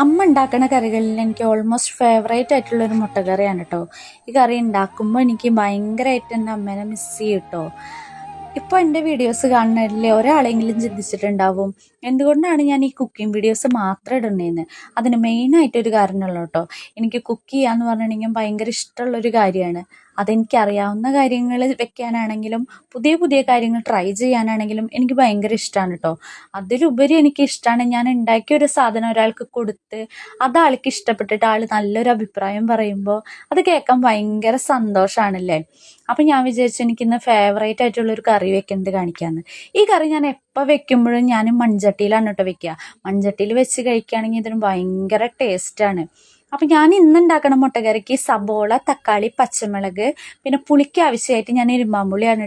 അമ്മ ഉണ്ടാക്കുന്ന കറികളിൽ എനിക്ക് ഓൾമോസ്റ്റ് ഫേവറേറ്റ് ആയിട്ടുള്ളൊരു മുട്ടക്കറിയാണ് കേട്ടോ. ഈ കറി ഉണ്ടാക്കുമ്പോൾ എനിക്ക് ഭയങ്കരമായിട്ട് എൻ്റെ അമ്മേനെ മിസ് ചെയ്യും കേട്ടോ. ഇപ്പോൾ എൻ്റെ വീഡിയോസ് കാണുന്നതിൽ ഒരാളെങ്കിലും ചിന്തിച്ചിട്ടുണ്ടാവും എന്തുകൊണ്ടാണ് ഞാൻ ഈ കുക്കിംഗ് വീഡിയോസ് മാത്രം ഇടുന്നതെന്ന്. അതിന് മെയിനായിട്ടൊരു കാരണമുള്ളൂ കേട്ടോ. എനിക്ക് കുക്ക് ചെയ്യാന്ന് പറഞ്ഞിട്ടുണ്ടെങ്കിൽ ഭയങ്കര ഇഷ്ടമുള്ളൊരു കാര്യമാണ്. അതെനിക്കറിയാവുന്ന കാര്യങ്ങൾ വെക്കാനാണെങ്കിലും പുതിയ പുതിയ കാര്യങ്ങൾ ട്രൈ ചെയ്യാനാണെങ്കിലും എനിക്ക് ഭയങ്കര ഇഷ്ടമാണ് കേട്ടോ. അതിലുപരി എനിക്ക് ഇഷ്ടമാണ് ഞാൻ ഉണ്ടാക്കിയ ഒരു സാധനം ഒരാൾക്ക് കൊടുത്ത് അത് ആൾക്ക് ഇഷ്ടപ്പെട്ടിട്ട് ആൾ നല്ലൊരു അഭിപ്രായം പറയുമ്പോൾ അത് കേൾക്കാൻ ഭയങ്കര സന്തോഷമാണല്ലേ. അപ്പം ഞാൻ വിചാരിച്ചു എനിക്കിന്ന് ഫേവറേറ്റ് ആയിട്ടുള്ളൊരു കറി വെക്കുന്നത് കാണിക്കാമെന്ന്. ഈ കറി ഞാൻ എപ്പോൾ വെക്കുമ്പോഴും ഞാൻ മൺചട്ടിയിലാണ് കേട്ടോ വെക്കുക. മൺചട്ടിയിൽ വെച്ച് കഴിക്കുകയാണെങ്കിൽ ഇതിന് ഭയങ്കര ടേസ്റ്റാണ്. അപ്പം ഞാൻ ഇന്ന് ഉണ്ടാക്കണ മുട്ടക്കറിക്ക് സബോള, തക്കാളി, പച്ചമുളക്, പിന്നെ പുളിക്ക് ആവശ്യമായിട്ട് ഞാൻ ഇരുമ്പാമ്പുളിയാണ്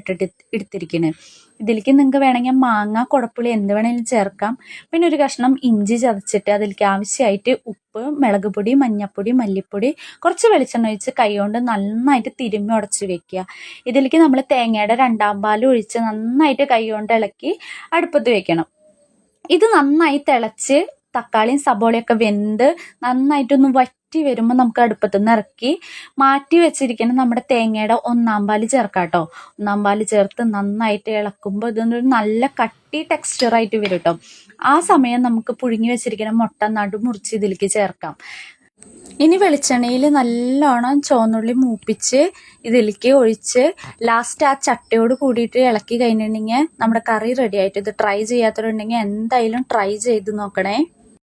എടുത്തിരിക്കുന്നത്. ഇതിലേക്ക് നിങ്ങൾക്ക് വേണമെങ്കിൽ മാങ്ങ, കുടപ്പുളി എന്ത് വേണമെങ്കിലും ചേർക്കാം. പിന്നെ ഒരു കഷ്ണം ഇഞ്ചി ചതച്ചിട്ട് അതിലേക്ക് ആവശ്യമായിട്ട് ഉപ്പ്, മുളക് പൊടി, മഞ്ഞൾപ്പൊടി, മല്ലിപ്പൊടി, കുറച്ച് വെളിച്ചെണ്ണ ഒഴിച്ച് കൈകൊണ്ട് നന്നായിട്ട് തിരുമ്മി ഉടച്ച് വെക്കുക. ഇതിലേക്ക് നമ്മൾ തേങ്ങയുടെ 2 പാൽ ഒഴിച്ച് നന്നായിട്ട് കൈകൊണ്ട് ഇളക്കി അടുപ്പത്ത് വെക്കണം. ഇത് നന്നായി തിളച്ച് തക്കാളിയും സബോളയൊക്കെ വെന്ത് നന്നായിട്ടൊന്ന് വറ്റി വരുമ്പോൾ നമുക്ക് അടുപ്പത്തുനിന്ന് ഇറക്കി മാറ്റി വെച്ചിരിക്കുന്ന നമ്മുടെ തേങ്ങയുടെ 1 പാൽ ചേർക്കാം കേട്ടോ. 1 പാൽ ചേർത്ത് നന്നായിട്ട് ഇളക്കുമ്പോൾ ഇതൊരു നല്ല കട്ടി ടെക്സ്ചറായിട്ട് വരും കേട്ടോ. ആ സമയം നമുക്ക് പുഴുങ്ങി വെച്ചിരിക്കുന്ന മുട്ട നടുമുറിച്ച് ഇതിലേക്ക് ചേർക്കാം. ഇനി വെളിച്ചെണ്ണയിൽ നല്ലോണം ചുവന്നുള്ളി മൂപ്പിച്ച് ഇതിലേക്ക് ഒഴിച്ച് ലാസ്റ്റ് ആ ചട്ടയോട് കൂടിയിട്ട് ഇളക്കി കഴിഞ്ഞിട്ടുണ്ടെങ്കിൽ നമ്മുടെ കറി റെഡി ആയിട്ട്. ഇത് ട്രൈ ചെയ്യാത്തവരുണ്ടെങ്കിൽ എന്തായാലും ട്രൈ ചെയ്ത് നോക്കണേ.